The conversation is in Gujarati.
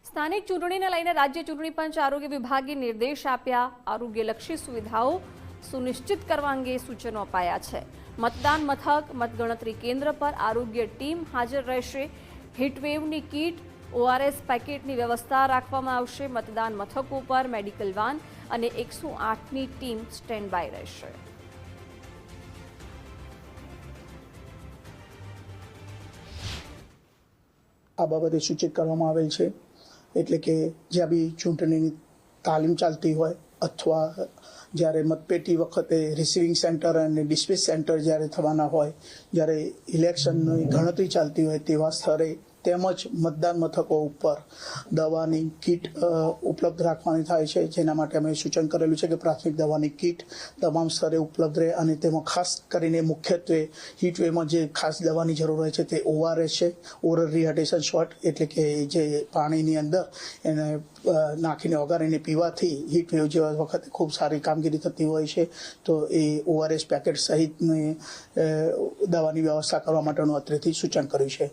સ્થાનિક ચૂંટણીને લઈને રાજ્ય ચૂંટણી પંચ આરોગ્ય વિભાગે નિર્દેશ આપ્યા। આરોગ્યલક્ષી સુવિધાઓ સુનિશ્ચિત કરવા અંગે સૂચનો અપાયા છે। મતદાન મથક મતગણતરી કેન્દ્ર પર આરોગ્ય ટીમ હાજર રહેશે। હીટવેવની કીટ ઓઆરએસ પેકેટની વ્યવસ્થા રાખવામાં આવશે। મતદાન મથકો પર મેડિકલ વાન અને 108ની ટીમ સ્ટેન્ડ બાય રહેશે। આ બાબતે સૂચિત કરવામાં આવેલ છે, એટલે કે જ્યાં બી ચૂંટણીની તાલીમ ચાલતી હોય અથવા જ્યારે મતપેટી વખતે રિસીવિંગ સેન્ટર અને ડિસ્પેચ સેન્ટર જ્યારે થવાના હોય, જ્યારે ઇલેક્શનની ગણતરી ચાલતી હોય તેવા સ્થળે તેમજ મતદાન મથકો ઉપર દવાની કીટ ઉપલબ્ધ રાખવાની થાય છે, જેના માટે અમે સૂચન કરેલું છે કે પ્રાથમિક દવાની કીટ તમામ સ્તરે ઉપલબ્ધ રહે અને તેમાં ખાસ કરીને મુખ્યત્વે હીટવેવમાં જે ખાસ દવાની જરૂર હોય છે તે ઓઆરએસ છે, ઓરલ રિહાઇડ્રેશન શોટ, એટલે કે જે પાણીની અંદર એને નાખીને ઓગાળીને પીવાથી હીટવેવ જેવા વખતે ખૂબ સારી કામગીરી થતી હોય છે। તો એ ઓઆરએસ પેકેટ સહિતની દવાની વ્યવસ્થા કરવા માટેનું અત્રેથી સૂચન કર્યું છે।